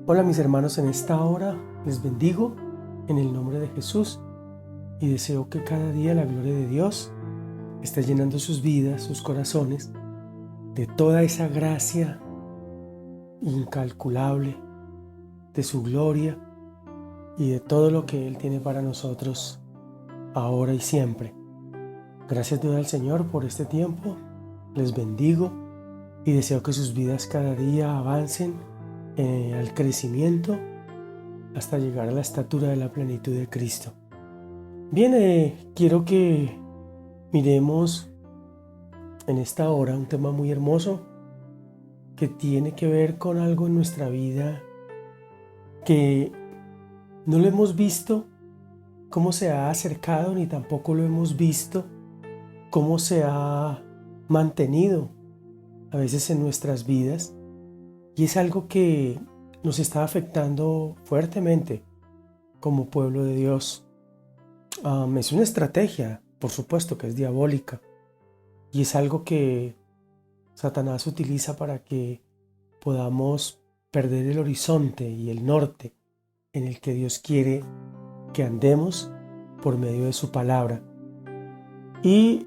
Hola mis hermanos, en esta hora les bendigo en el nombre de Jesús y deseo que cada día la gloria de Dios esté llenando sus vidas, sus corazones, de toda esa gracia incalculable, de su gloria y de todo lo que Él tiene para nosotros ahora y siempre. Gracias doy al Señor por este tiempo, les bendigo y deseo que sus vidas cada día avancen al crecimiento hasta llegar a la estatura de la plenitud de Cristo. Bien, quiero que miremos en esta hora un tema muy hermoso que tiene que ver con algo en nuestra vida que no lo hemos visto cómo se ha acercado, ni tampoco lo hemos visto cómo se ha mantenido a veces en nuestras vidas, y es algo que nos está afectando fuertemente como pueblo de Dios. Es una estrategia, por supuesto que es diabólica, y es algo que Satanás utiliza para que podamos perder el horizonte y el norte en el que Dios quiere que andemos por medio de su palabra. Y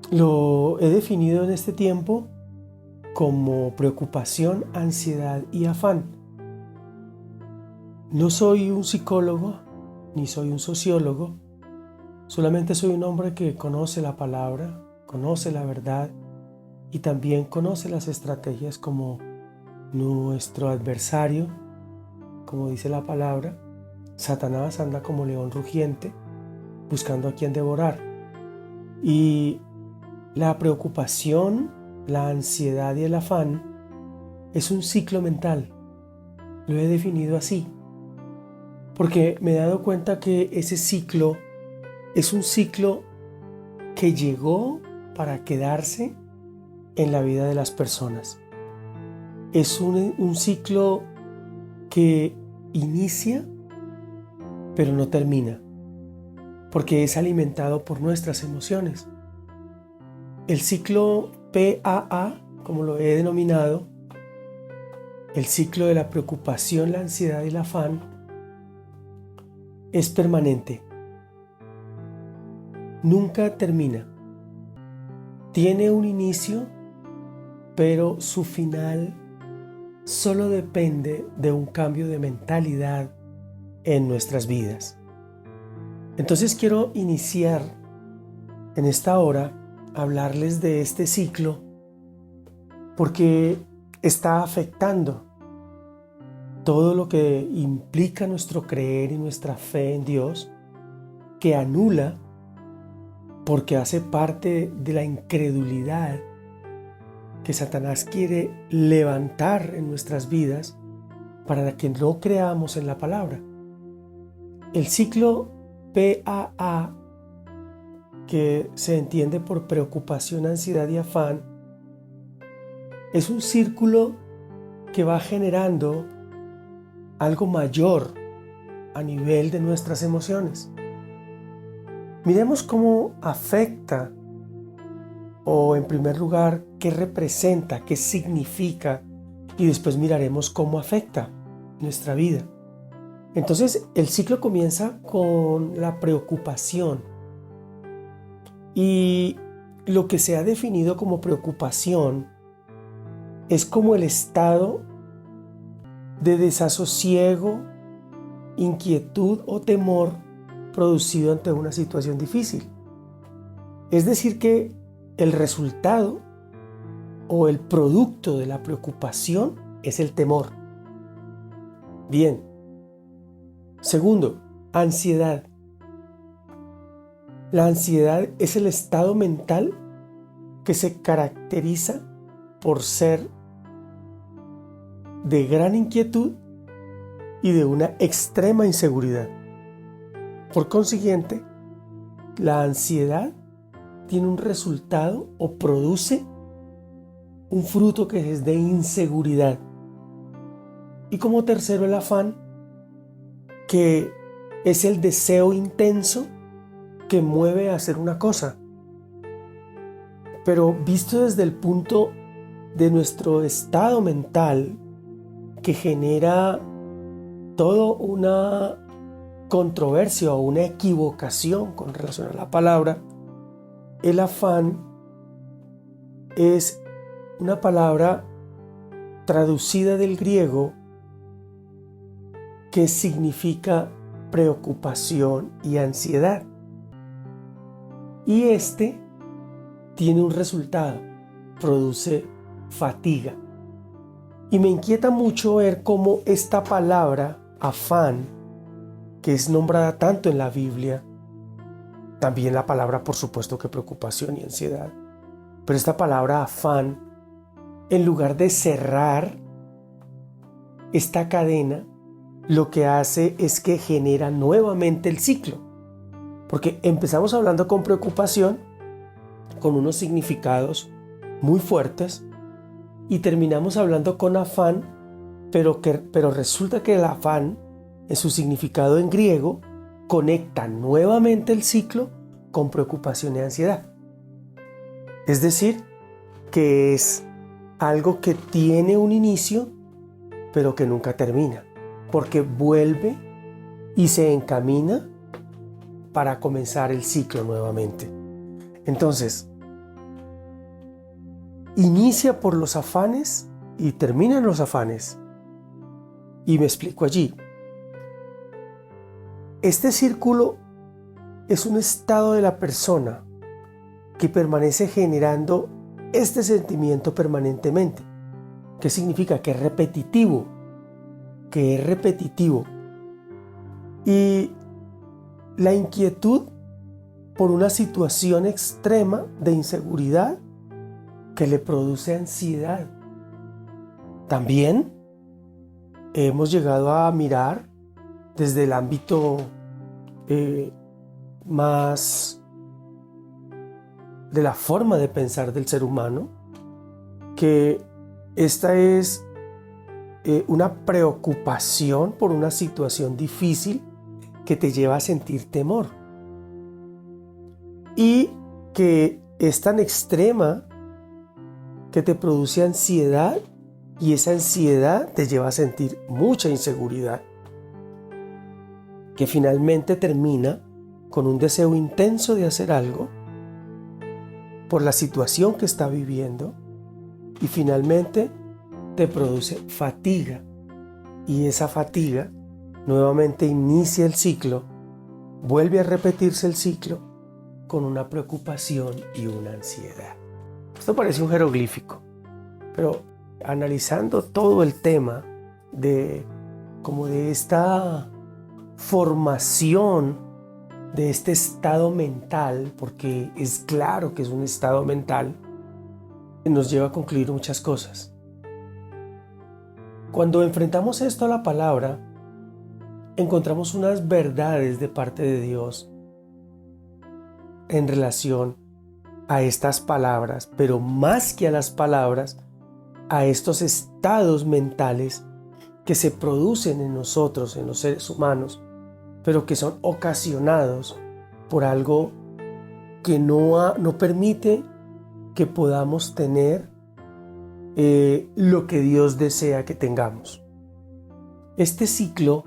lo he definido en este tiempo como preocupación, ansiedad y afán. No soy un psicólogo ni soy un sociólogo, solamente soy un hombre que conoce la palabra, conoce la verdad y también conoce las estrategias como nuestro adversario, como dice la palabra. Satanás anda como león rugiente buscando a quien devorar. Y la preocupación, la ansiedad y el afán es un ciclo mental. Lo he definido así, porque me he dado cuenta que ese ciclo es un ciclo que llegó para quedarse en la vida de las personas. Es un ciclo que inicia, pero no termina, porque es alimentado por nuestras emociones. El ciclo PAA, como lo he denominado, el ciclo de la preocupación, la ansiedad y el afán, es permanente. Nunca termina. Tiene un inicio, pero su final solo depende de un cambio de mentalidad en nuestras vidas. Entonces quiero iniciar en esta hora a hablarles de este ciclo porque está afectando todo lo que implica nuestro creer y nuestra fe en Dios, que anula porque hace parte de la incredulidad que Satanás quiere levantar en nuestras vidas para que no creamos en la palabra. El ciclo PAA, que se entiende por preocupación, ansiedad y afán, es un círculo que va generando algo mayor a nivel de nuestras emociones. Miremos cómo afecta, o en primer lugar, qué representa, qué significa, y después miraremos cómo afecta nuestra vida. Entonces, el ciclo comienza con la preocupación. Y lo que se ha definido como preocupación es como el estado de desasosiego, inquietud o temor producido ante una situación difícil. Es decir, que el resultado o el producto de la preocupación es el temor. Bien. Segundo, ansiedad. La ansiedad es el estado mental que se caracteriza por ser de gran inquietud y de una extrema inseguridad. Por consiguiente, la ansiedad tiene un resultado o produce un fruto que es de inseguridad. Y como tercero, el afán, que es el deseo intenso que mueve a hacer una cosa. Pero visto desde el punto de nuestro estado mental, que genera toda una controversia o una equivocación con relación a la palabra. El afán es una palabra traducida del griego que significa preocupación y ansiedad. Y este tiene un resultado, produce fatiga. Y me inquieta mucho ver cómo esta palabra, afán, que es nombrada tanto en la Biblia, también la palabra, por supuesto, que preocupación y ansiedad, pero esta palabra afán, en lugar de cerrar esta cadena, lo que hace es que genera nuevamente el ciclo. Porque empezamos hablando con preocupación, con unos significados muy fuertes, y terminamos hablando con afán, pero resulta que el afán, en su significado en griego, conecta nuevamente el ciclo con preocupación y ansiedad. Es decir, que es algo que tiene un inicio, pero que nunca termina, porque vuelve y se encamina para comenzar el ciclo nuevamente. Entonces, inicia por los afanes y termina en los afanes. Y me explico allí. Este círculo es un estado de la persona que permanece generando este sentimiento permanentemente. ¿Qué significa? Que es repetitivo. Y la inquietud por una situación extrema de inseguridad que le produce ansiedad. También hemos llegado a mirar desde el ámbito más de la forma de pensar del ser humano, que esta es una preocupación por una situación difícil que te lleva a sentir temor y que es tan extrema que te produce ansiedad, y esa ansiedad te lleva a sentir mucha inseguridad, que finalmente termina con un deseo intenso de hacer algo por la situación que está viviendo, y finalmente te produce fatiga, y esa fatiga nuevamente inicia el ciclo, vuelve a repetirse el ciclo con una preocupación y una ansiedad. Esto parece un jeroglífico, pero analizando todo el tema de esta formación de este estado mental, porque es claro que es un estado mental, nos lleva a concluir muchas cosas. Cuando enfrentamos esto a la palabra, encontramos unas verdades de parte de Dios en relación a estas palabras, pero más que a las palabras, a estos estados mentales que se producen en nosotros, en los seres humanos, pero que son ocasionados por algo que no permite que podamos tener lo que Dios desea que tengamos. Este ciclo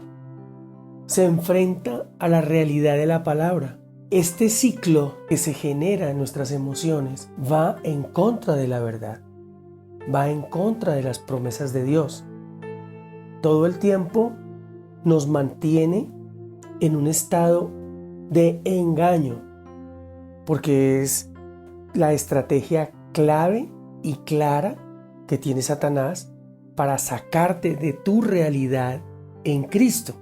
se enfrenta a la realidad de la palabra. Este ciclo que se genera en nuestras emociones va en contra de la verdad, va en contra de las promesas de Dios. Todo el tiempo nos mantiene en un estado de engaño, porque es la estrategia clave y clara que tiene Satanás para sacarte de tu realidad en Cristo.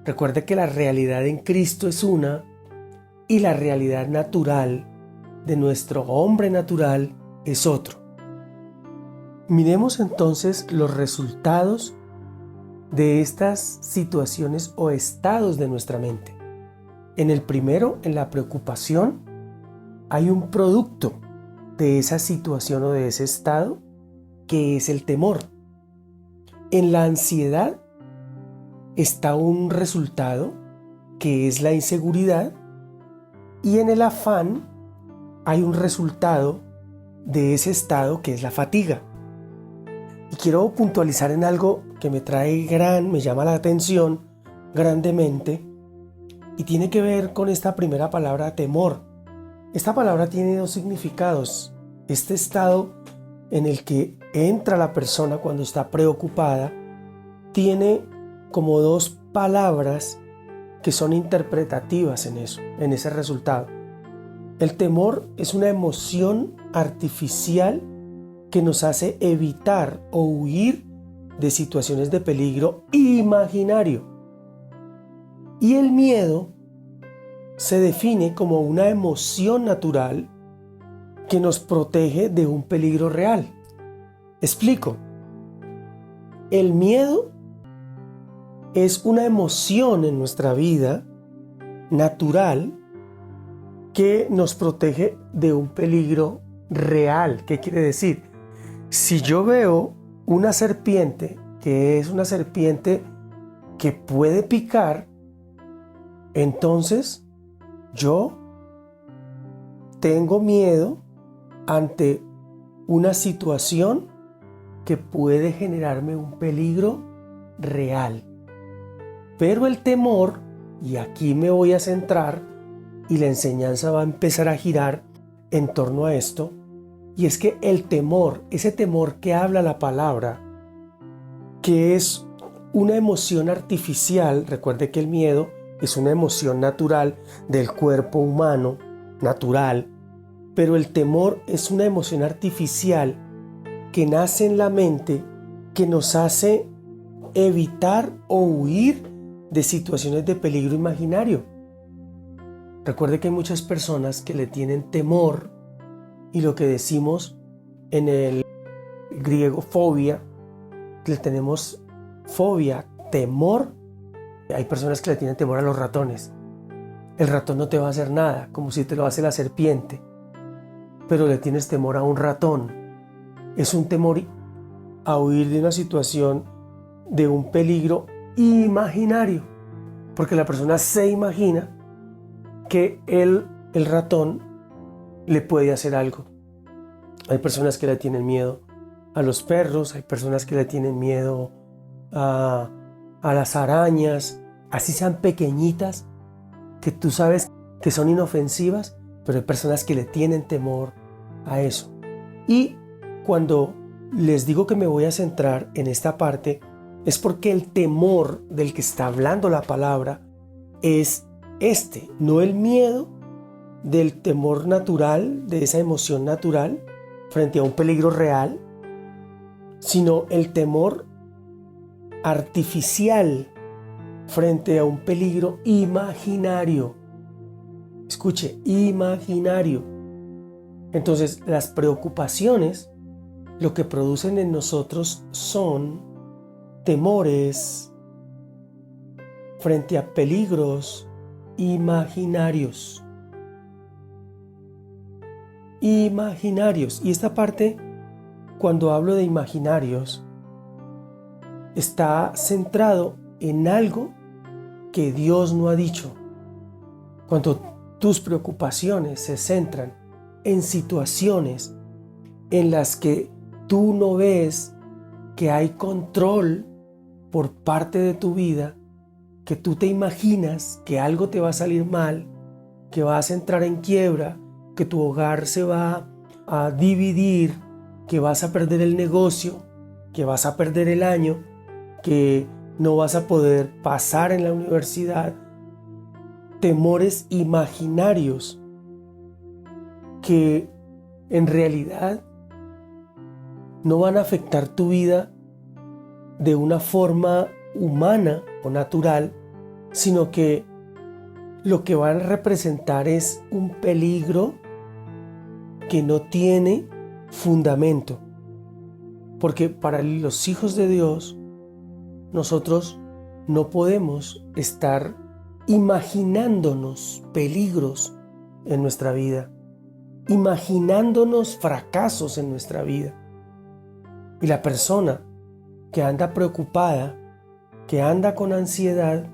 Recuerde que la realidad en Cristo es una, y la realidad natural de nuestro hombre natural es otro. Miremos entonces los resultados de estas situaciones o estados de nuestra mente. En el primero, en la preocupación, hay un producto de esa situación o de ese estado que es el temor. En la ansiedad está un resultado que es la inseguridad, y en el afán hay un resultado de ese estado que es la fatiga. Y quiero puntualizar en algo que me llama la atención grandemente, y tiene que ver con esta primera palabra, temor. Esta palabra tiene dos significados. Este estado en el que entra la persona cuando está preocupada tiene como dos palabras que son interpretativas en ese resultado. El temor es una emoción artificial que nos hace evitar o huir de situaciones de peligro imaginario. Y el miedo se define como una emoción natural que nos protege de un peligro real. Explico. El miedo es una emoción en nuestra vida natural que nos protege de un peligro real. ¿Qué quiere decir? Si yo veo una serpiente, que es una serpiente que puede picar, entonces yo tengo miedo ante una situación que puede generarme un peligro real. Pero el temor, y aquí me voy a centrar, y la enseñanza va a empezar a girar en torno a esto, y es que el temor, ese temor que habla la palabra, que es una emoción artificial, recuerde que el miedo es una emoción natural del cuerpo humano, natural, pero el temor es una emoción artificial que nace en la mente, que nos hace evitar o huir de situaciones de peligro imaginario. Recuerde que hay muchas personas que le tienen temor, y lo que decimos en el griego fobia, que le tenemos fobia, temor. Hay personas que le tienen temor a los ratones. El ratón no te va a hacer nada, como si te lo hace la serpiente, pero le tienes temor a un ratón. Es un temor a huir de una situación, de un peligro imaginario, porque la persona se imagina que el ratón le puede hacer algo. Hay personas que le tienen miedo a los perros, hay personas que le tienen miedo a las arañas, así sean pequeñitas, que tú sabes que son inofensivas, pero hay personas que le tienen temor a eso. Y cuando les digo que me voy a centrar en esta parte, es porque el temor del que está hablando la palabra es no el miedo del temor natural, de esa emoción natural frente a un peligro real, sino el temor artificial frente a un peligro imaginario. Escuche, imaginario. Entonces, las preocupaciones lo que producen en nosotros son temores frente a peligros imaginarios. Imaginarios. Y esta parte, cuando hablo de imaginarios, está centrado en algo que Dios no ha dicho. Cuando tus preocupaciones se centran en situaciones en las que tú no ves que hay control por parte de tu vida, que tú te imaginas que algo te va a salir mal, que vas a entrar en quiebra, que tu hogar se va a dividir, que vas a perder el negocio, que vas a perder el año, que no vas a poder pasar en la universidad. Temores imaginarios que en realidad no van a afectar tu vida de una forma humana o natural, sino que lo que van a representar es un peligro que no tiene fundamento. Porque para los hijos de Dios, nosotros no podemos estar imaginándonos peligros en nuestra vida, imaginándonos fracasos en nuestra vida. Y la persona que anda preocupada, que anda con ansiedad,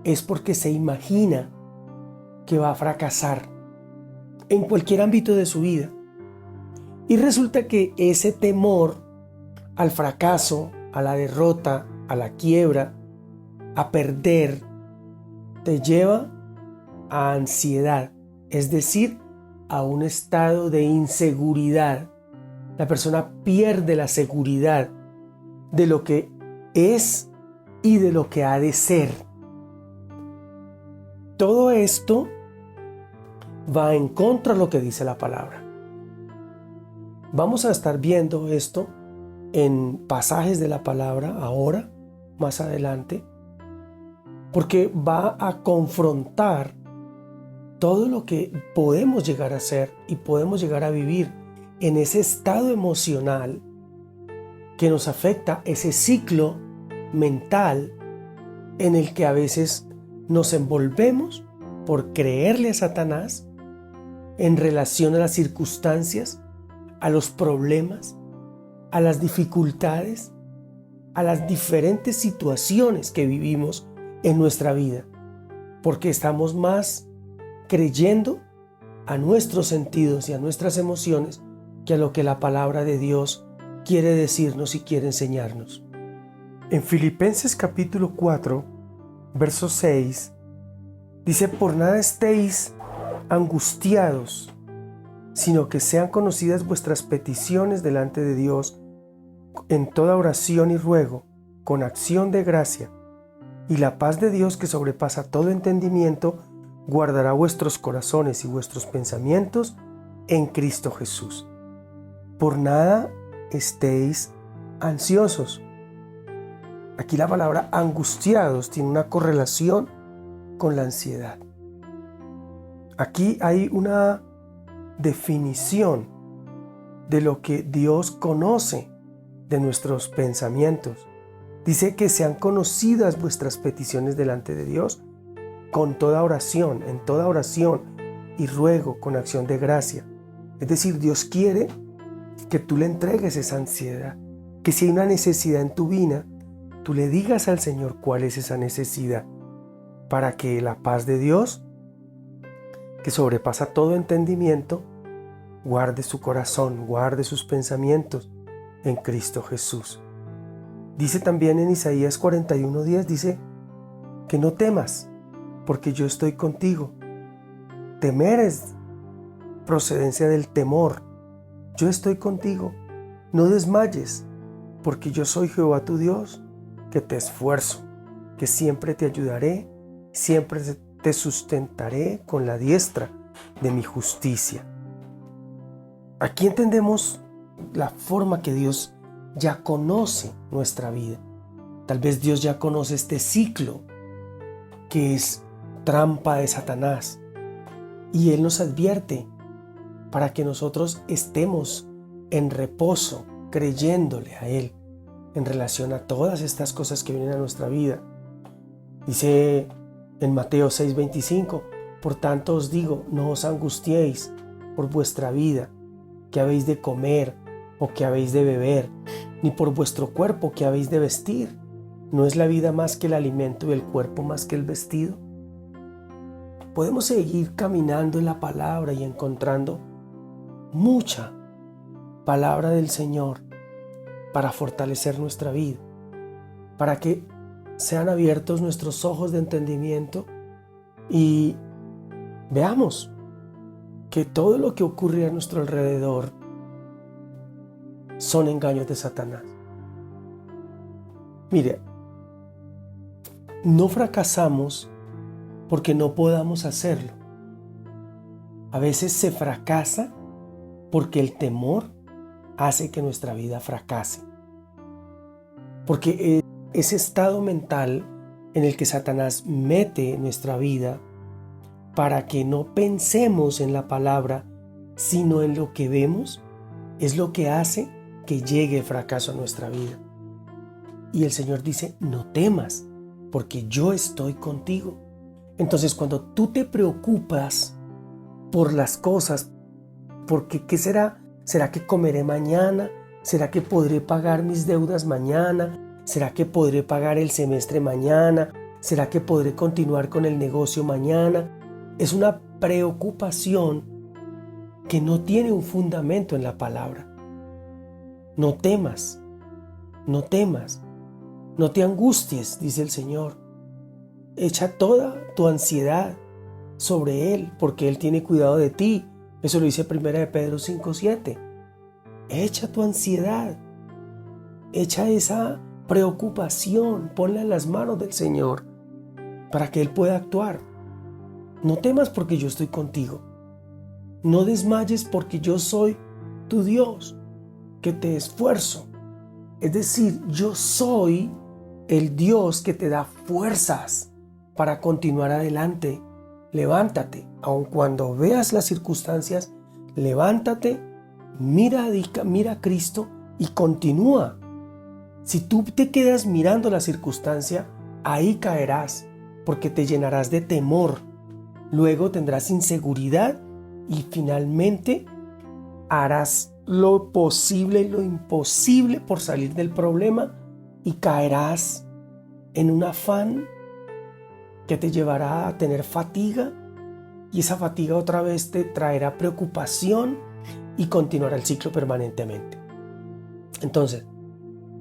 es porque se imagina que va a fracasar en cualquier ámbito de su vida. Y resulta que ese temor al fracaso, a la derrota, a la quiebra, a perder, te lleva a ansiedad, es decir, a un estado de inseguridad. La persona pierde la seguridad de lo que es y de lo que ha de ser. Todo esto va en contra de lo que dice la palabra. Vamos a estar viendo esto en pasajes de la palabra ahora, más adelante, porque va a confrontar todo lo que podemos llegar a ser y podemos llegar a vivir en ese estado emocional que nos afecta, ese ciclo mental en el que a veces nos envolvemos por creerle a Satanás en relación a las circunstancias, a los problemas, a las dificultades, a las diferentes situaciones que vivimos en nuestra vida, porque estamos más creyendo a nuestros sentidos y a nuestras emociones que a lo que la palabra de Dios quiere decirnos y quiere enseñarnos. En Filipenses capítulo 4, verso 6, dice: por nada estéis angustiados, sino que sean conocidas vuestras peticiones delante de Dios en toda oración y ruego, con acción de gracia, y la paz de Dios, que sobrepasa todo entendimiento, guardará vuestros corazones y vuestros pensamientos en Cristo Jesús. Por nada estéis ansiosos. Aquí la palabra angustiados tiene una correlación con la ansiedad. Aquí hay una definición de lo que Dios conoce de nuestros pensamientos. Dice que sean conocidas vuestras peticiones delante de Dios con toda oración, en toda oración y ruego con acción de gracia. Es decir, Dios quiere que tú le entregues esa ansiedad, que si hay una necesidad en tu vida, tú le digas al Señor cuál es esa necesidad, para que la paz de Dios, que sobrepasa todo entendimiento, guarde su corazón, guarde sus pensamientos en Cristo Jesús. Dice también en Isaías 41:10, dice que no temas, porque yo estoy contigo. Temer es procedencia del temor. Yo estoy contigo. No desmayes, porque yo soy Jehová tu Dios, que te esfuerzo, que siempre te ayudaré, siempre te sustentaré con la diestra de mi justicia. Aquí entendemos la forma que Dios ya conoce nuestra vida. Tal vez Dios ya conoce este ciclo que es trampa de Satanás, y Él nos advierte para que nosotros estemos en reposo, creyéndole a Él en relación a todas estas cosas que vienen a nuestra vida. Dice en Mateo 6:25: por tanto os digo, no os angustiéis por vuestra vida, que habéis de comer o que habéis de beber, ni por vuestro cuerpo, que habéis de vestir. ¿No es la vida más que el alimento y el cuerpo más que el vestido? Podemos seguir caminando en la palabra y encontrando mucha palabra del Señor para fortalecer nuestra vida, para que sean abiertos nuestros ojos de entendimiento y veamos que todo lo que ocurre a nuestro alrededor son engaños de Satanás. Mire, no fracasamos porque no podamos hacerlo. A veces se fracasa porque el temor hace que nuestra vida fracase. Porque ese estado mental en el que Satanás mete nuestra vida para que no pensemos en la palabra, sino en lo que vemos, es lo que hace que llegue el fracaso a nuestra vida. Y el Señor dice: no temas, porque yo estoy contigo. Entonces, cuando tú te preocupas por las cosas, porque ¿qué será? ¿Será que comeré mañana? ¿Será que podré pagar mis deudas mañana? ¿Será que podré pagar el semestre mañana? ¿Será que podré continuar con el negocio mañana? Es una preocupación que no tiene un fundamento en la palabra. No temas, No temas, no te angusties, dice el Señor. Echa toda tu ansiedad sobre Él, porque Él tiene cuidado de ti. Eso lo dice 1 de Pedro 5:7. Echa tu ansiedad, echa esa preocupación, ponla en las manos del Señor para que Él pueda actuar. No temas porque yo estoy contigo. No desmayes porque yo soy tu Dios, que te esfuerzo. Es decir, yo soy el Dios que te da fuerzas para continuar adelante. Levántate, aun cuando veas las circunstancias, levántate, mira a Cristo y continúa. Si tú te quedas mirando la circunstancia, ahí caerás, porque te llenarás de temor. Luego tendrás inseguridad y finalmente harás lo posible y lo imposible por salir del problema y caerás en un afán que te llevará a tener fatiga, y esa fatiga otra vez te traerá preocupación y continuará el ciclo permanentemente. Entonces,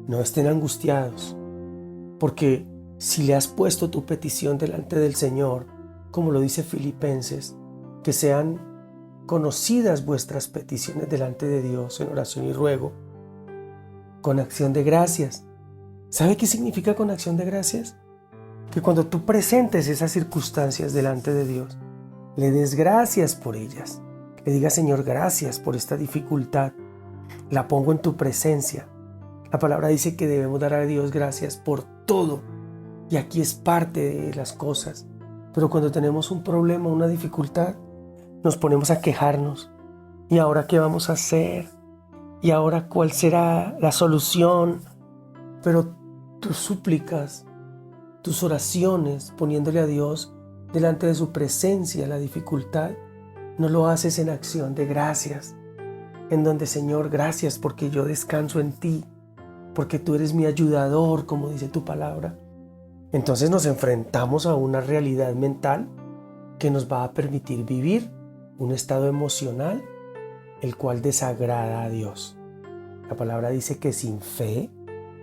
no estén angustiados, porque si le has puesto tu petición delante del Señor, como lo dice Filipenses, que sean conocidas vuestras peticiones delante de Dios en oración y ruego, con acción de gracias. ¿Sabe qué significa con acción de gracias? Que cuando tú presentes esas circunstancias delante de Dios, le des gracias por ellas. Le digas: Señor, gracias por esta dificultad. La pongo en tu presencia. La palabra dice que debemos dar a Dios gracias por todo. Y aquí es parte de las cosas. Pero cuando tenemos un problema, una dificultad, nos ponemos a quejarnos. ¿Y ahora qué vamos a hacer? ¿Y ahora cuál será la solución? Pero tus súplicas, tus oraciones, poniéndole a Dios delante de su presencia la dificultad, no lo haces en acción de gracias, en donde: Señor, gracias porque yo descanso en ti, porque tú eres mi ayudador, como dice tu palabra. Entonces nos enfrentamos a una realidad mental que nos va a permitir vivir un estado emocional el cual desagrada a Dios. La palabra dice que sin fe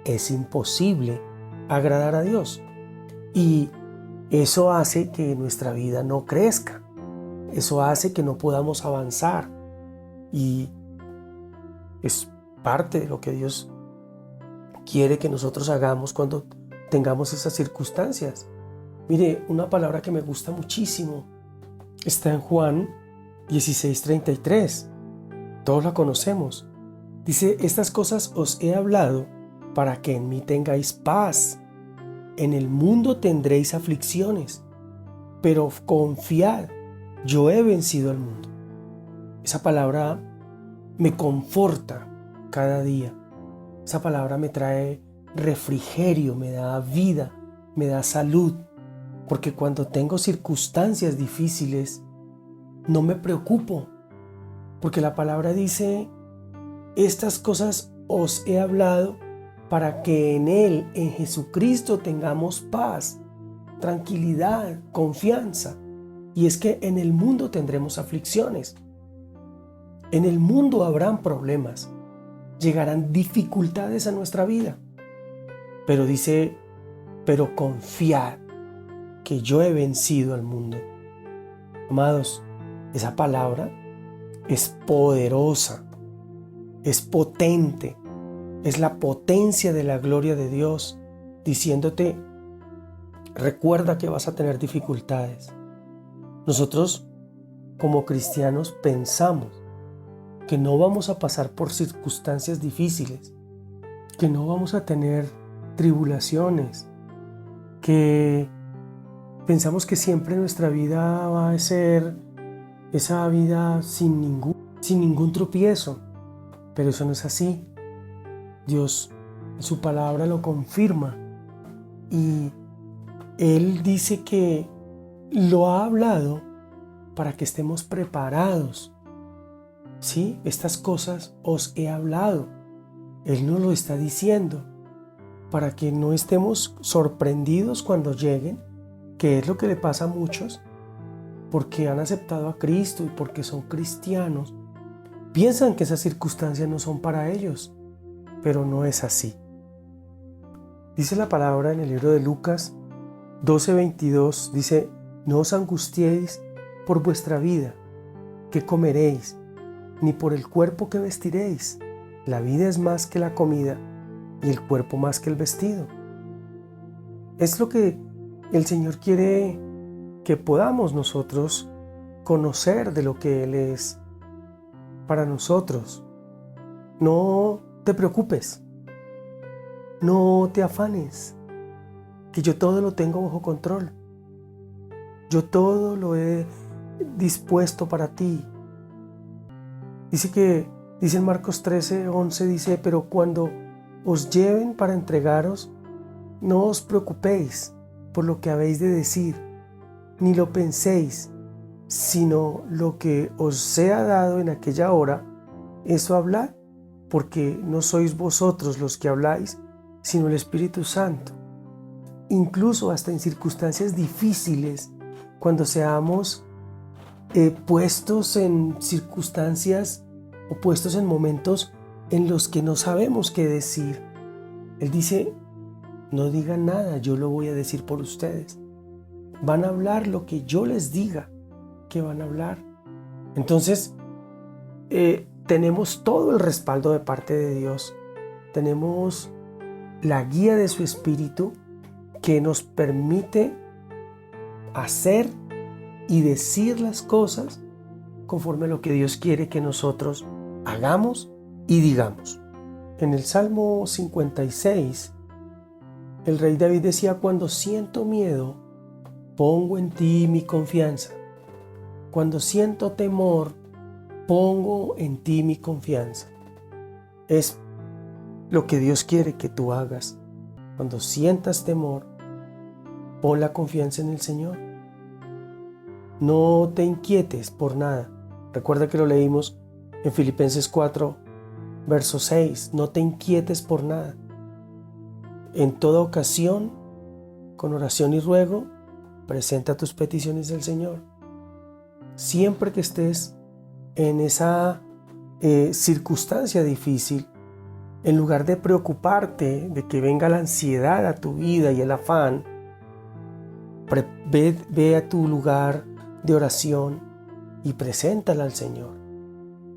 es imposible agradar a Dios. Y eso hace que nuestra vida no crezca. Eso hace que no podamos avanzar. Y es parte de lo que Dios quiere que nosotros hagamos cuando tengamos esas circunstancias. Mire, una palabra que me gusta muchísimo está en Juan 16:33. Todos la conocemos. Dice: estas cosas os he hablado para que en mí tengáis paz. En el mundo tendréis aflicciones, pero confiad, yo he vencido al mundo. Esa palabra me conforta cada día. Esa palabra me trae refrigerio, me da vida, me da salud. Porque cuando tengo circunstancias difíciles, no me preocupo. Porque la palabra dice: estas cosas os he hablado para que en Él, en Jesucristo, tengamos paz, tranquilidad, confianza. Y es que en el mundo tendremos aflicciones. En el mundo habrán problemas. Llegarán dificultades a nuestra vida. Pero dice: pero confiad que yo he vencido al mundo. Amados, esa palabra es poderosa, es potente. Es la potencia de la gloria de Dios diciéndote: recuerda que vas a tener dificultades. Nosotros, como cristianos, pensamos que no vamos a pasar por circunstancias difíciles, que no vamos a tener tribulaciones, que pensamos que siempre nuestra vida va a ser esa vida sin ningún tropiezo. Pero eso no es así. Dios en su palabra lo confirma y Él dice que lo ha hablado para que estemos preparados. Sí, estas cosas os he hablado. Él nos lo está diciendo para que no estemos sorprendidos cuando lleguen, que es lo que le pasa a muchos, porque han aceptado a Cristo y porque son cristianos. Piensan que esas circunstancias no son para ellos. Pero no es así. Dice la palabra en el libro de Lucas 12:22, dice: no os angustiéis por vuestra vida, qué comeréis, ni por el cuerpo que vestiréis. La vida es más que la comida y el cuerpo más que el vestido. Es lo que el Señor quiere que podamos nosotros conocer de lo que Él es para nosotros. No te preocupes, no te afanes, que yo todo lo tengo bajo control. Yo todo lo he dispuesto para ti. Dice en Marcos 13:11, dice: pero cuando os lleven para entregaros, no os preocupéis por lo que habéis de decir, ni lo penséis, sino lo que os sea dado en aquella hora, eso hablad, porque no sois vosotros los que habláis, sino el Espíritu Santo. Incluso hasta en circunstancias difíciles, cuando seamos puestos en circunstancias o puestos en momentos en los que no sabemos qué decir, Él dice: no digan nada, yo lo voy a decir por ustedes. Van a hablar lo que yo les diga que van a hablar. Entonces, tenemos todo el respaldo de parte de Dios. Tenemos la guía de su Espíritu que nos permite hacer y decir las cosas conforme a lo que Dios quiere que nosotros hagamos y digamos. En el Salmo 56, el rey David decía: cuando siento miedo, pongo en ti mi confianza. Cuando siento temor, pongo en ti mi confianza. Es lo que Dios quiere que tú hagas. Cuando sientas temor, pon la confianza en el Señor. No te inquietes por nada. Recuerda que lo leímos en Filipenses 4, verso 6. No te inquietes por nada. En toda ocasión, con oración y ruego, presenta tus peticiones al Señor. Siempre que estés en esa circunstancia difícil, en lugar de preocuparte de que venga la ansiedad a tu vida y el afán, ve a tu lugar de oración y preséntala al Señor.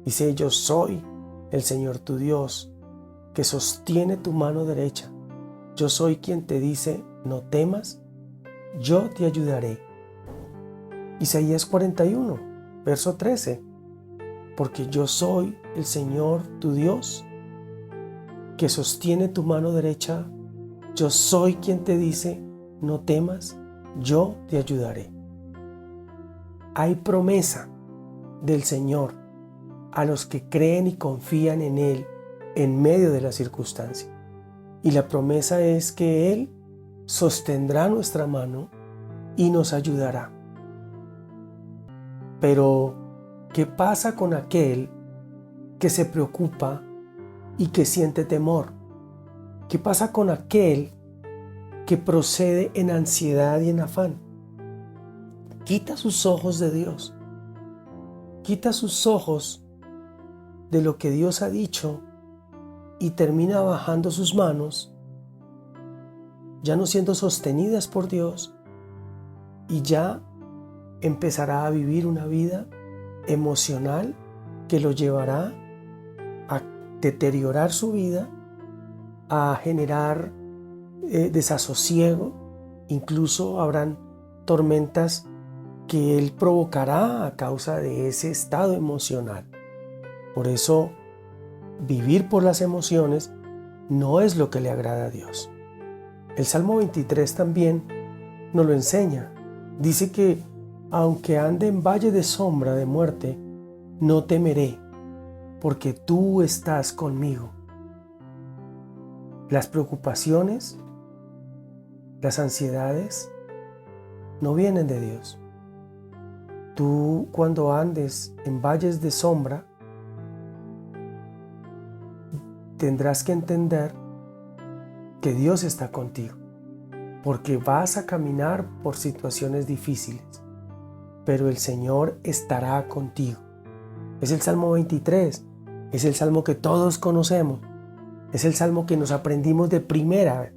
Dice: yo soy el Señor tu Dios, que sostiene tu mano derecha. Yo soy quien te dice: no temas, yo te ayudaré. Isaías 41, verso 13. Porque yo soy el Señor tu Dios, que sostiene tu mano derecha. Yo soy quien te dice: no temas, yo te ayudaré. Hay promesa del Señor a los que creen y confían en Él en medio de la circunstancia. Y la promesa es que Él sostendrá nuestra mano y nos ayudará. Pero, ¿qué pasa con aquel que se preocupa y que siente temor? ¿Qué pasa con aquel que procede en ansiedad y en afán? Quita sus ojos de Dios. Quita sus ojos de lo que Dios ha dicho y termina bajando sus manos, ya no siendo sostenidas por Dios, y ya empezará a vivir una vida emocional que lo llevará a deteriorar su vida, a generar desasosiego. Incluso habrán tormentas que él provocará a causa de ese estado emocional. Por eso, vivir por las emociones no es lo que le agrada a Dios. El Salmo 23 también nos lo enseña. Dice que aunque ande en valle de sombra de muerte, no temeré, porque tú estás conmigo. Las preocupaciones, las ansiedades, no vienen de Dios. Tú, cuando andes en valles de sombra, tendrás que entender que Dios está contigo, porque vas a caminar por situaciones difíciles, pero el Señor estará contigo. Es el Salmo 23, es el Salmo que todos conocemos, es el Salmo que nos aprendimos de primera.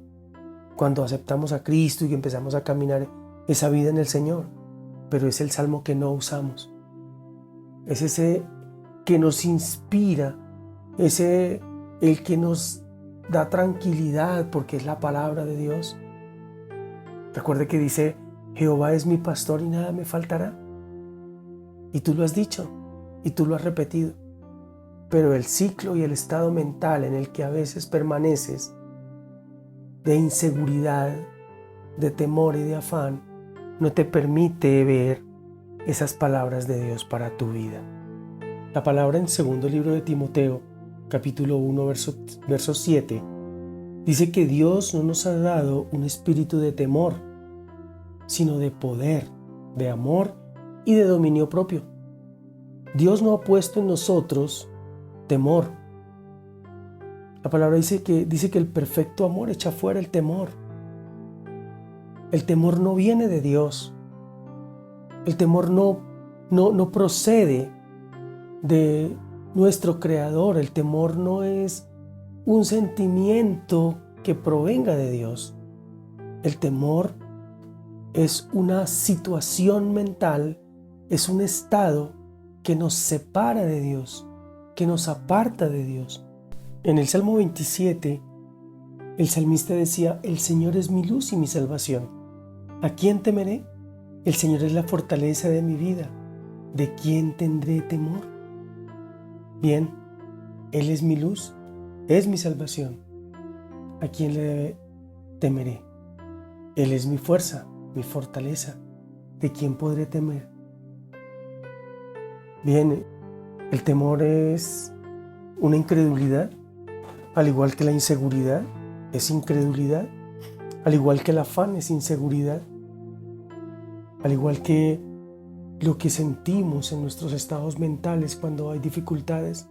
cuando aceptamos a Cristo y empezamos a caminar esa vida en el Señor. Pero es el salmo que no usamos. Es ese que nos inspira, el que nos da tranquilidad porque es la palabra de Dios. Recuerde que dice, Jehová es mi pastor y nada me faltará. Y tú lo has dicho y tú lo has repetido. Pero el ciclo y el estado mental en el que a veces permaneces, de inseguridad, de temor y de afán, no te permite ver esas palabras de Dios para tu vida. La palabra en segundo libro de Timoteo, capítulo 1, verso 7, dice que Dios no nos ha dado un espíritu de temor, sino de poder, de amor y de dominio propio. Dios no ha puesto en nosotros temor. La palabra dice que el perfecto amor echa fuera el temor. El temor no viene de Dios. El temor no procede de nuestro Creador. El temor no es un sentimiento que provenga de Dios. El temor es una situación mental, es un estado que nos separa de Dios, que nos aparta de Dios. En el Salmo 27, el salmista decía, el Señor es mi luz y mi salvación. ¿A quién temeré? El Señor es la fortaleza de mi vida. ¿De quién tendré temor? Bien, Él es mi luz, es mi salvación. ¿A quién le temeré? Él es mi fuerza, mi fortaleza. ¿De quién podré temer? Bien, el temor es una incredulidad, al igual que la inseguridad es incredulidad, al igual que el afán es inseguridad, al igual que lo que sentimos en nuestros estados mentales cuando hay dificultades,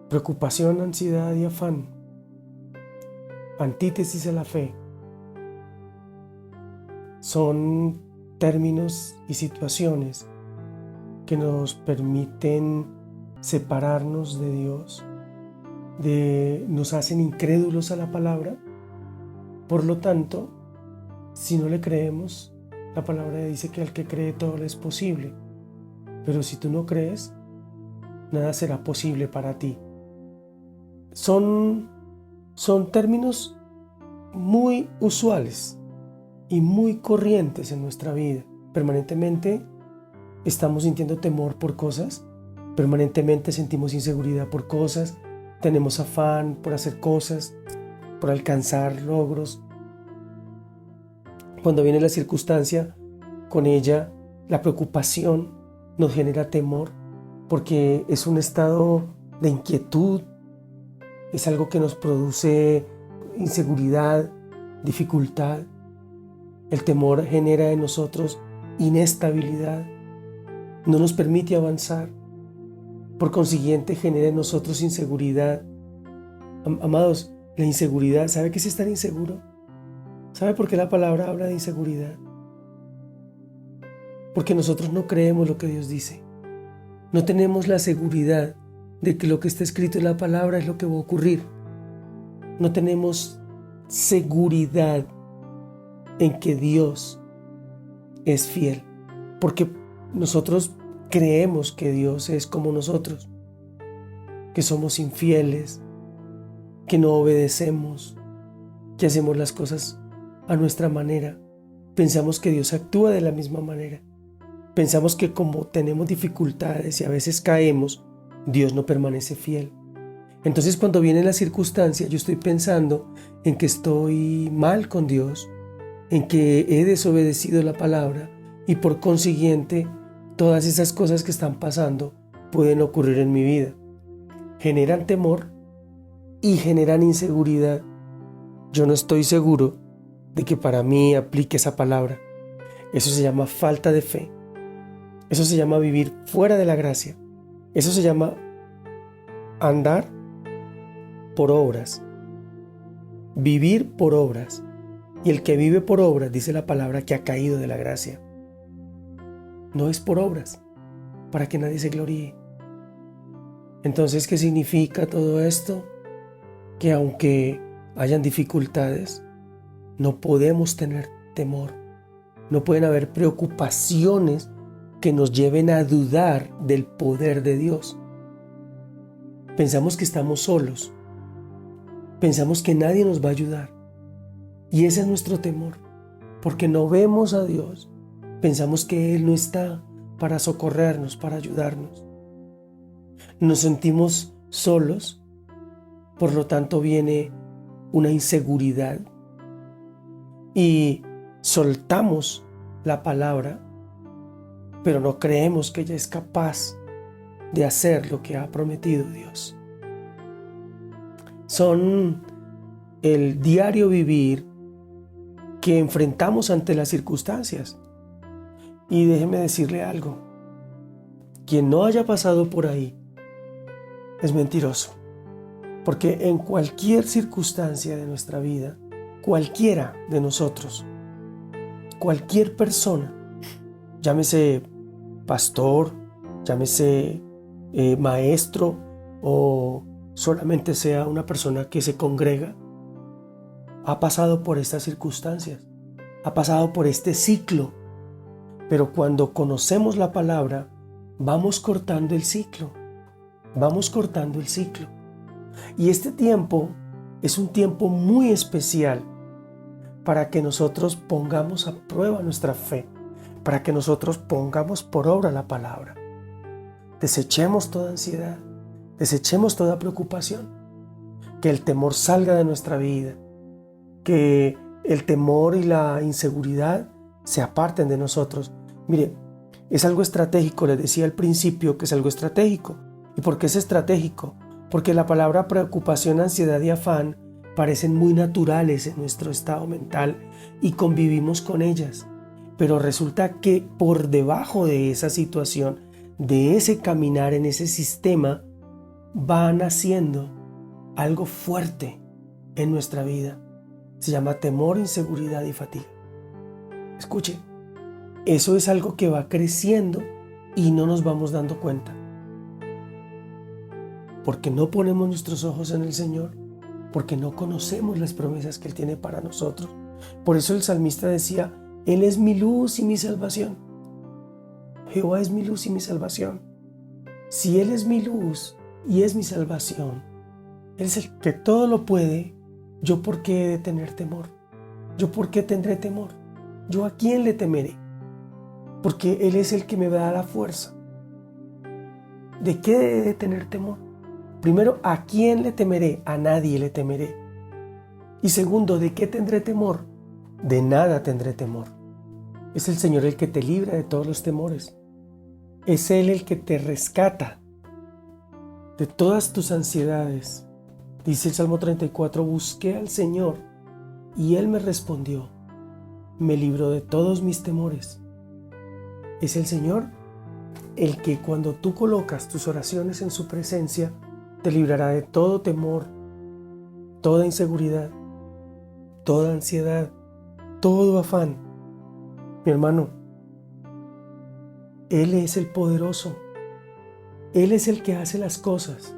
preocupación, ansiedad y afán, antítesis a la fe, son términos y situaciones que nos permiten separarnos de Dios, nos hacen incrédulos a la palabra. Por lo tanto, si no le creemos, la palabra dice que al que cree todo le es posible. Pero si tú no crees, nada será posible para ti. Son términos muy usuales y muy corrientes en nuestra vida. Permanentemente estamos sintiendo temor por cosas, permanentemente sentimos inseguridad por cosas, tenemos afán por hacer cosas, por alcanzar logros. Cuando viene la circunstancia, con ella la preocupación nos genera temor, porque es un estado de inquietud, es algo que nos produce inseguridad, dificultad. El temor genera en nosotros inestabilidad, no nos permite avanzar. Por consiguiente, genera en nosotros inseguridad. Amados, la inseguridad, ¿sabe qué es estar inseguro? ¿Sabe por qué la palabra habla de inseguridad? Porque nosotros no creemos lo que Dios dice. No tenemos la seguridad de que lo que está escrito en la palabra es lo que va a ocurrir. No tenemos seguridad en que Dios es fiel, porque nosotros creemos que Dios es como nosotros, que somos infieles, que no obedecemos, que hacemos las cosas a nuestra manera. Pensamos que Dios actúa de la misma manera. Pensamos que como tenemos dificultades y a veces caemos, Dios no permanece fiel. Entonces cuando viene la circunstancia, yo estoy pensando en que estoy mal con Dios, en que he desobedecido la palabra y por consiguiente todas esas cosas que están pasando pueden ocurrir en mi vida. Generan temor y generan inseguridad. Yo no estoy seguro de que para mí aplique esa palabra. Eso se llama falta de fe. Eso se llama vivir fuera de la gracia. Eso se llama andar por obras. Vivir por obras. Y el que vive por obras, dice la palabra, que ha caído de la gracia. No es por obras, para que nadie se gloríe. Entonces, ¿qué significa todo esto? Que aunque hayan dificultades, no podemos tener temor. No pueden haber preocupaciones que nos lleven a dudar del poder de Dios. Pensamos que estamos solos. Pensamos que nadie nos va a ayudar. Y ese es nuestro temor, porque no vemos a Dios. Pensamos que Él no está para socorrernos, para ayudarnos. Nos sentimos solos, por lo tanto viene una inseguridad y soltamos la palabra, pero no creemos que ella es capaz de hacer lo que ha prometido Dios. Son el diario vivir que enfrentamos ante las circunstancias. Y déjeme decirle algo: quien no haya pasado por ahí es mentiroso, porque en cualquier circunstancia de nuestra vida, cualquiera de nosotros, cualquier persona, llámese pastor, llámese maestro o solamente sea una persona que se congrega, ha pasado por estas circunstancias, ha pasado por este ciclo. Pero cuando conocemos la palabra, vamos cortando el ciclo. Vamos cortando el ciclo. Y este tiempo es un tiempo muy especial para que nosotros pongamos a prueba nuestra fe, para que nosotros pongamos por obra la palabra. Desechemos toda ansiedad, desechemos toda preocupación, que el temor salga de nuestra vida, que el temor y la inseguridad se aparten de nosotros. Mire, es algo estratégico, les decía al principio que es algo estratégico. ¿Y por qué es estratégico? Porque la palabra preocupación, ansiedad y afán parecen muy naturales en nuestro estado mental y convivimos con ellas. Pero resulta que por debajo de esa situación, de ese caminar en ese sistema, va naciendo algo fuerte en nuestra vida. Se llama temor, inseguridad y fatiga. Escuche, eso es algo que va creciendo y no nos vamos dando cuenta. Porque no ponemos nuestros ojos en el Señor, porque no conocemos las promesas que Él tiene para nosotros. Por eso el salmista decía: Él es mi luz y mi salvación. Jehová es mi luz y mi salvación. Si Él es mi luz y es mi salvación, Él es el que todo lo puede, ¿yo por qué he de tener temor? ¿Yo por qué tendré temor? ¿Yo a quién le temeré? Porque Él es el que me da la fuerza. ¿De qué he de tener temor? Primero, ¿a quién le temeré? A nadie le temeré. Y segundo, ¿de qué tendré temor? De nada tendré temor. Es el Señor el que te libra de todos los temores. Es Él el que te rescata de todas tus ansiedades. Dice el Salmo 34, busqué al Señor y Él me respondió, me libró de todos mis temores. Es el Señor el que cuando tú colocas tus oraciones en su presencia, te librará de todo temor, toda inseguridad, toda ansiedad, todo afán. Mi hermano, Él es el poderoso. Él es el que hace las cosas.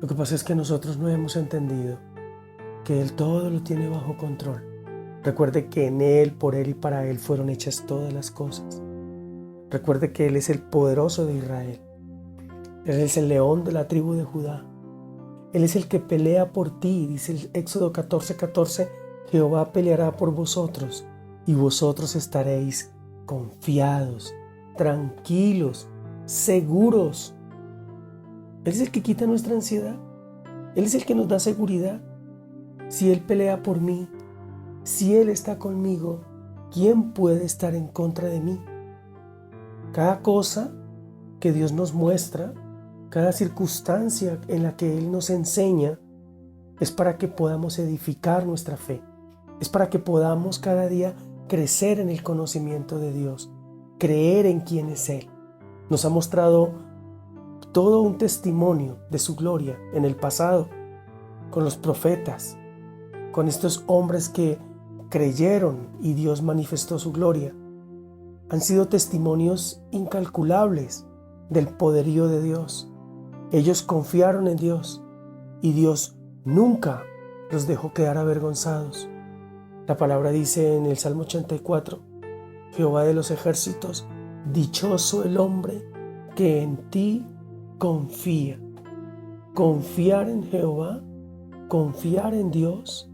Lo que pasa es que nosotros no hemos entendido que Él todo lo tiene bajo control. Recuerde que en Él, por Él y para Él fueron hechas todas las cosas. Recuerde que Él es el poderoso de Israel. Él es el león de la tribu de Judá. Él es el que pelea por ti. Dice el Éxodo 14:14, Jehová peleará por vosotros y vosotros estaréis confiados, tranquilos, seguros. Él es el que quita nuestra ansiedad. Él es el que nos da seguridad. Si Él pelea por mí, si Él está conmigo, ¿quién puede estar en contra de mí? Cada cosa que Dios nos muestra, cada circunstancia en la que Él nos enseña, es para que podamos edificar nuestra fe. Es para que podamos cada día crecer en el conocimiento de Dios, creer en quién es Él. Nos ha mostrado todo un testimonio de su gloria en el pasado, con los profetas, con estos hombres que creyeron y Dios manifestó su gloria. Han sido testimonios incalculables del poderío de Dios. Ellos confiaron en Dios y Dios nunca los dejó quedar avergonzados. La palabra dice en el Salmo 84, Jehová de los ejércitos, dichoso el hombre que en ti confía. Confiar en Jehová, confiar en Dios,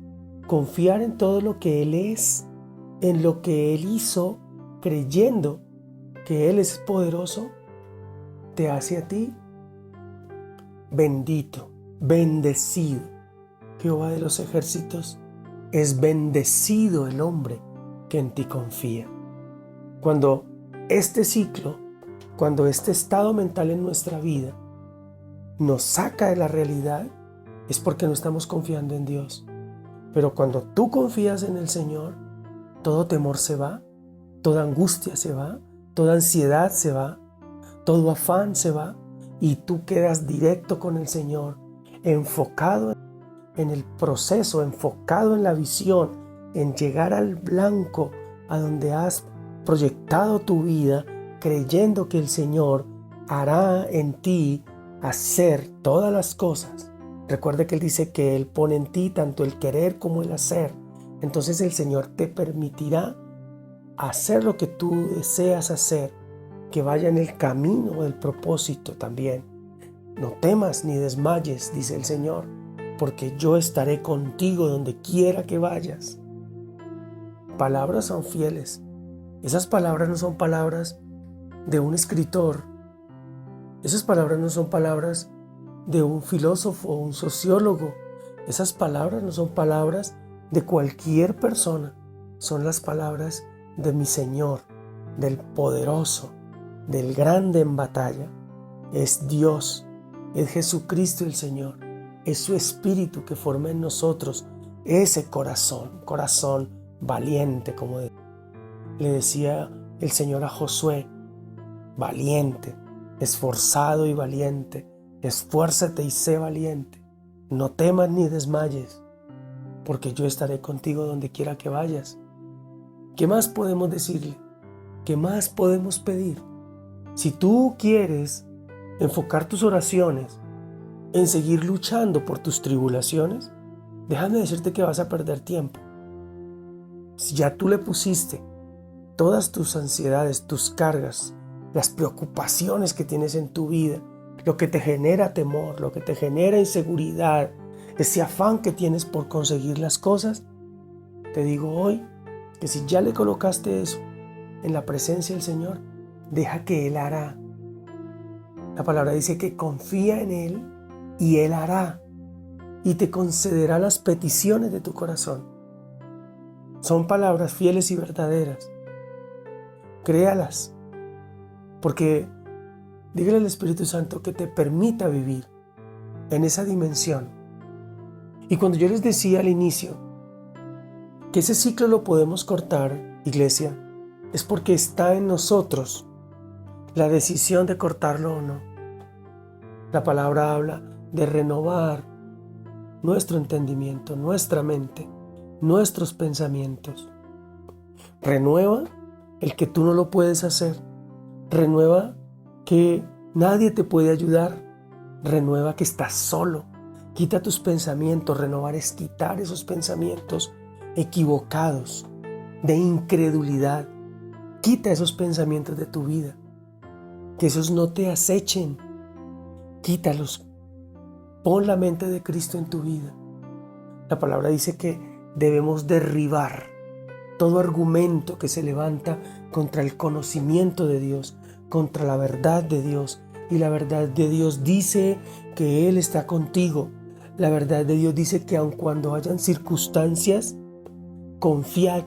confiar en todo lo que Él es, en lo que Él hizo, creyendo que Él es poderoso, te hace a ti bendito, bendecido. Jehová de los ejércitos, es bendecido el hombre que en ti confía. Cuando este ciclo, cuando este estado mental en nuestra vida nos saca de la realidad, es porque no estamos confiando en Dios. Pero cuando tú confías en el Señor, todo temor se va, toda angustia se va, toda ansiedad se va, todo afán se va, y tú quedas directo con el Señor, enfocado en el proceso, enfocado en la visión, en llegar al blanco, a donde has proyectado tu vida, creyendo que el Señor hará en ti hacer todas las cosas. Recuerde que Él dice que Él pone en ti tanto el querer como el hacer. Entonces el Señor te permitirá hacer lo que tú deseas hacer, que vaya en el camino del propósito también. No temas ni desmayes, dice el Señor, porque yo estaré contigo donde quiera que vayas. Palabras son fieles. Esas palabras no son palabras de un escritor. Esas palabras no son palabras de un filósofo o un sociólogo. Esas palabras no son palabras de cualquier persona. Son las palabras de mi Señor, del poderoso, del grande en batalla. Es Dios, es Jesucristo el Señor. Es su Espíritu que forma en nosotros ese corazón valiente, como le decía el Señor a Josué, valiente, esforzado y valiente. Esfuérzate y sé valiente. No temas ni desmayes, porque yo estaré contigo donde quiera que vayas. ¿Qué más podemos decirle? ¿Qué más podemos pedir? Si tú quieres enfocar tus oraciones en seguir luchando por tus tribulaciones, déjame decirte que vas a perder tiempo. Si ya tú le pusiste todas tus ansiedades, tus cargas, las preocupaciones que tienes en tu vida, lo que te genera temor, lo que te genera inseguridad, ese afán que tienes por conseguir las cosas, te digo hoy que si ya le colocaste eso en la presencia del Señor, deja que Él hará. La palabra dice que confía en Él y Él hará y te concederá las peticiones de tu corazón. Son palabras fieles y verdaderas. Créalas, porque dígale al Espíritu Santo que te permita vivir en esa dimensión. Y cuando yo les decía al inicio que ese ciclo lo podemos cortar, iglesia, es porque está en nosotros la decisión de cortarlo o no. La palabra habla de renovar nuestro entendimiento, nuestra mente, nuestros pensamientos. Renueva el que tú no lo puedes hacer. Renueva que nadie te puede ayudar. Renueva que estás solo. Quita tus pensamientos. Renovar es quitar esos pensamientos equivocados, de incredulidad. Quita esos pensamientos de tu vida. Que esos no te acechen. Quítalos. Pon la mente de Cristo en tu vida. La palabra dice que debemos derribar todo argumento que se levanta contra el conocimiento de Dios, contra la verdad de Dios. Y la verdad de Dios dice que Él está contigo. La verdad de Dios dice que aun cuando hayan circunstancias, confiad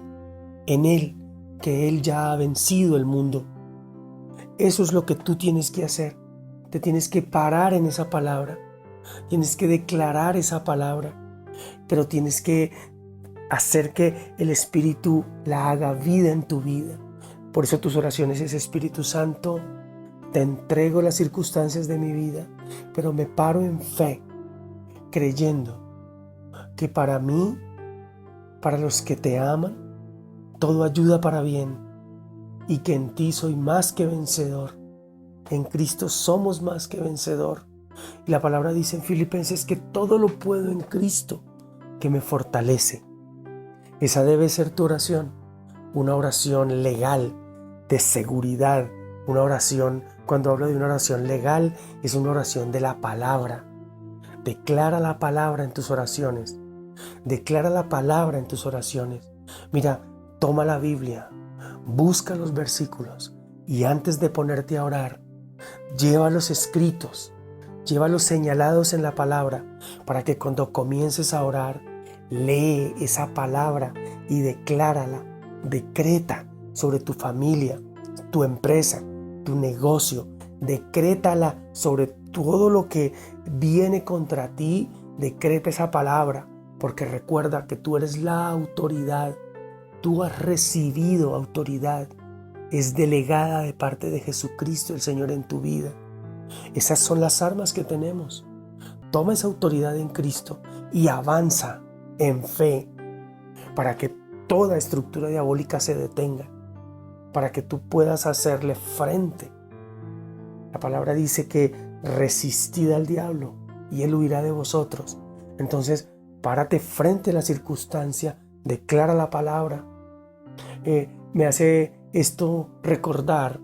en Él, que Él ya ha vencido el mundo. Eso es lo que tú tienes que hacer. Te tienes que parar en esa palabra. Tienes que declarar esa palabra. Pero tienes que hacer que el Espíritu la haga vida en tu vida. Por eso tus oraciones es: Espíritu Santo, te entrego las circunstancias de mi vida, pero me paro en fe, creyendo que para mí, para los que te aman, todo ayuda para bien, y que en ti soy más que vencedor. En Cristo somos más que vencedor. Y la palabra dice en Filipenses que todo lo puedo en Cristo que me fortalece. Esa debe ser tu oración, una oración legal, de seguridad, una oración, cuando hablo de una oración legal, es una oración de la palabra. Declara la palabra en tus oraciones. Declara la palabra en tus oraciones. Mira, toma la Biblia, busca los versículos y antes de ponerte a orar, llévalos escritos, llévalos señalados en la palabra para que cuando comiences a orar, lee esa palabra y declárala, decreta sobre tu familia, tu empresa, tu negocio, decrétala sobre todo lo que viene contra ti, decreta esa palabra, porque recuerda que tú eres la autoridad, tú has recibido autoridad, es delegada de parte de Jesucristo el Señor en tu vida. Esas son las armas que tenemos. Toma esa autoridad en Cristo y avanza en fe para que toda estructura diabólica se detenga, para que tú puedas hacerle frente. La palabra dice que resistid al diablo y él huirá de vosotros. Entonces, párate frente a la circunstancia, declara la palabra. Me hace esto recordar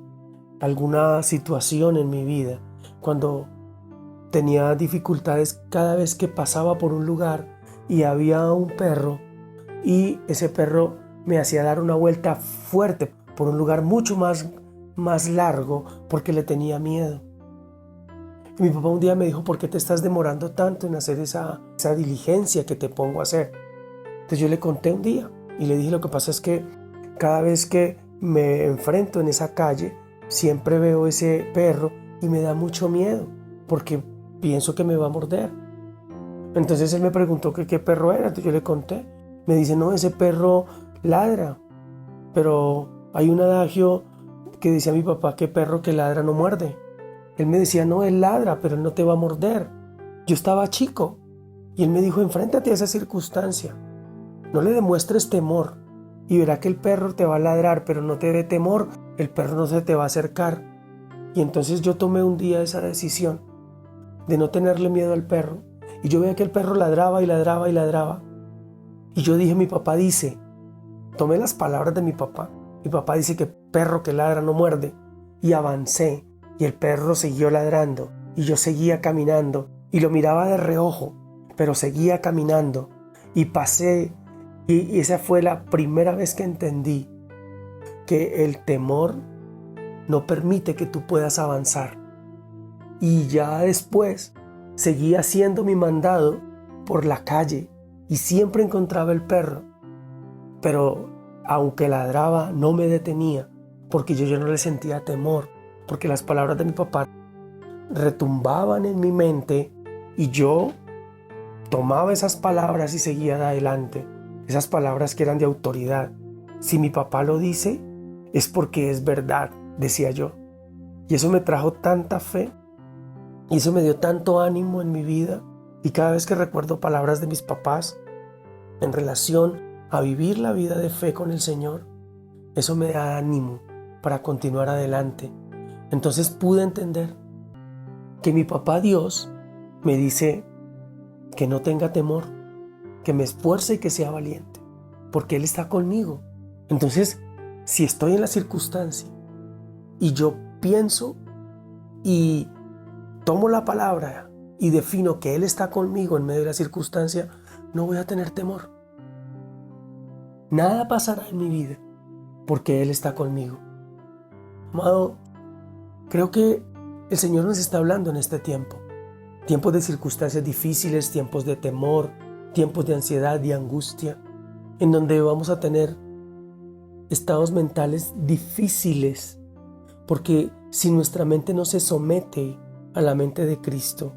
alguna situación en mi vida cuando tenía dificultades cada vez que pasaba por un lugar y había un perro y ese perro me hacía dar una vuelta fuerte por un lugar mucho más largo porque le tenía miedo. Y mi papá un día me dijo: ¿por qué te estás demorando tanto en hacer esa diligencia que te pongo a hacer? Entonces yo le conté un día y le dije: lo que pasa es que cada vez que me enfrento en esa calle siempre veo ese perro y me da mucho miedo porque pienso que me va a morder. Entonces él me preguntó que qué perro era, entonces yo le conté. Me dice: no, ese perro ladra, pero hay un adagio que decía mi papá que perro que ladra no muerde. Él me decía: no, él ladra, pero él no te va a morder. Yo estaba chico y él me dijo: enfréntate a esa circunstancia, no le demuestres temor y verá que el perro te va a ladrar, pero no te dé temor, el perro no se te va a acercar. Y entonces yo tomé un día esa decisión de no tenerle miedo al perro y yo veía que el perro ladraba y ladraba y ladraba y yo dije: mi papá dice, tomé las palabras de mi papá dice que perro que ladra no muerde, y avancé y el perro siguió ladrando y yo seguía caminando y lo miraba de reojo, pero seguía caminando y pasé. Y esa fue la primera vez que entendí que el temor no permite que tú puedas avanzar. Y ya después seguía haciendo mi mandado por la calle y siempre encontraba el perro, pero aunque ladraba no me detenía porque yo no le sentía temor, porque las palabras de mi papá retumbaban en mi mente y yo tomaba esas palabras y seguía adelante. Esas palabras que eran de autoridad. Si mi papá lo dice, es porque es verdad, decía yo. Y eso me trajo tanta fe, y eso me dio tanto ánimo en mi vida. Y cada vez que recuerdo palabras de mis papás en relación a vivir la vida de fe con el Señor, eso me da ánimo para continuar adelante. Entonces pude entender que mi papá Dios me dice que no tenga temor, que me esfuerce y que sea valiente, porque Él está conmigo. Entonces, si estoy en la circunstancia y yo pienso y tomo la palabra y defino que Él está conmigo en medio de la circunstancia, no voy a tener temor. Nada pasará en mi vida porque Él está conmigo. Amado, creo que el Señor nos está hablando en este tiempo. Tiempos de circunstancias difíciles, tiempos de temor, tiempos de ansiedad y angustia, en donde vamos a tener estados mentales difíciles, porque si nuestra mente no se somete a la mente de Cristo,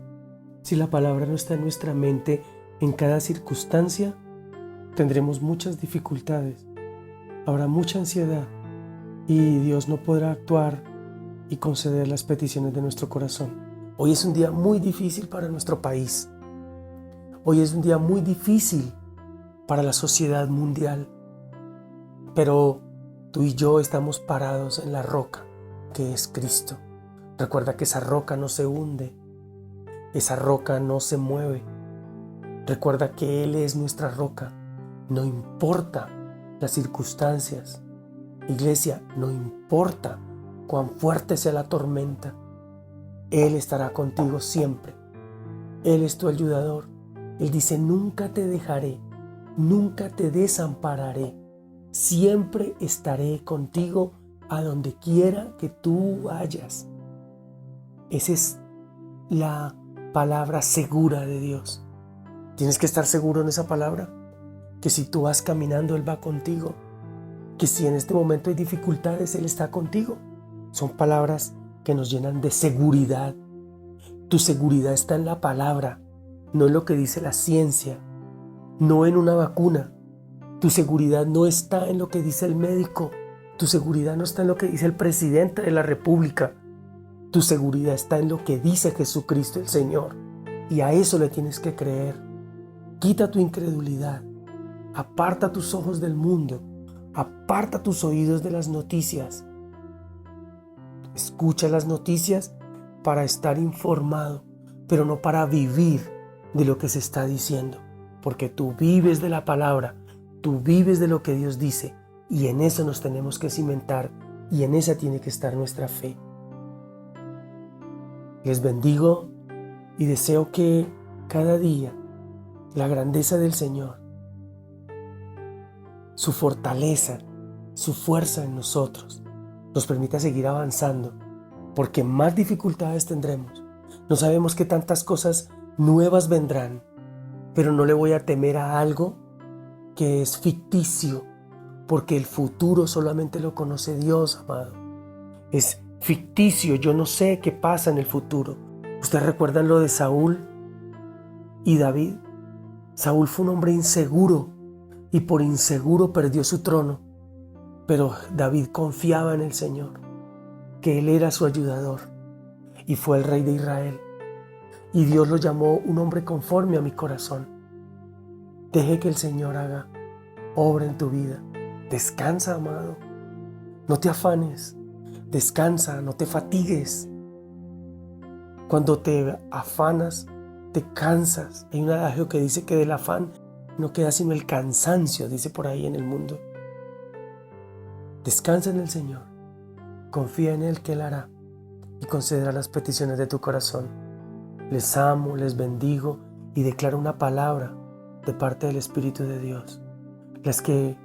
si la palabra no está en nuestra mente en cada circunstancia, tendremos muchas dificultades, habrá mucha ansiedad y Dios no podrá actuar y conceder las peticiones de nuestro corazón. Hoy es un día muy difícil para nuestro país. Hoy es un día muy difícil para la sociedad mundial, pero tú y yo estamos parados en la roca que es Cristo. Recuerda que esa roca no se hunde, esa roca no se mueve. Recuerda que Él es nuestra roca, No importa las circunstancias. Iglesia, no importa cuán fuerte sea la tormenta. Él estará contigo siempre. Él es tu ayudador. Él dice, nunca te dejaré, nunca te desampararé. Siempre estaré contigo a donde quiera que tú vayas. Esa es la palabra segura de Dios. Tienes que estar seguro en esa palabra, que si tú vas caminando, Él va contigo, que si en este momento hay dificultades, Él está contigo. Son palabras que nos llenan de seguridad. Tu seguridad está en la palabra, no en lo que dice la ciencia, no en una vacuna. Tu seguridad no está en lo que dice el médico. Tu seguridad no está en lo que dice el presidente de la República. Tu seguridad está en lo que dice Jesucristo el Señor. Y a eso le tienes que creer. Quita tu incredulidad. Aparta tus ojos del mundo. Aparta tus oídos de las noticias. Escucha las noticias para estar informado, pero no para vivir de lo que se está diciendo. Porque tú vives de la palabra, tú vives de lo que Dios dice, y en eso nos tenemos que cimentar, y en esa tiene que estar nuestra fe. Les bendigo y deseo que cada día la grandeza del Señor, su fortaleza, su fuerza en nosotros, nos permita seguir avanzando, porque más dificultades tendremos. No sabemos qué tantas cosas nuevas vendrán, pero no le voy a temer a algo que es ficticio, porque el futuro solamente lo conoce Dios, amado. Es ficticio, yo no sé qué pasa en el futuro. ¿Ustedes recuerdan lo de Saúl y David? Saúl fue un hombre inseguro y por inseguro perdió su trono, pero David confiaba en el Señor, que Él era su ayudador y fue el rey de Israel. Y Dios lo llamó un hombre conforme a mi corazón. Deje que el Señor haga obra en tu vida. Descansa, amado. No te afanes. Descansa, no te fatigues. Cuando te afanas, te cansas. Hay un adagio que dice que del afán no queda sino el cansancio, dice por ahí en el mundo. Descansa en el Señor. Confía en Él que Él hará y concederá las peticiones de tu corazón. Les amo, les bendigo y declaro una palabra de parte del Espíritu de Dios. Las que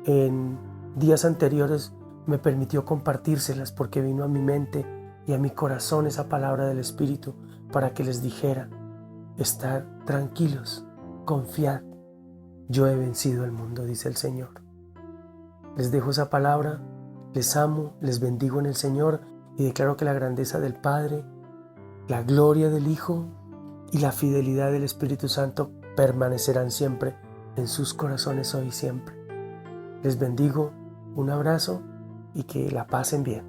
en días anteriores me permitió compartírselas porque vino a mi mente y a mi corazón esa palabra del Espíritu para que les dijera: estad tranquilos, confiad, yo he vencido al mundo, dice el Señor. Les dejo esa palabra, les amo, les bendigo en el Señor y declaro que la grandeza del Padre, la gloria del Hijo y la fidelidad del Espíritu Santo permanecerán siempre en sus corazones hoy y siempre. Les bendigo, un abrazo y que la pasen bien.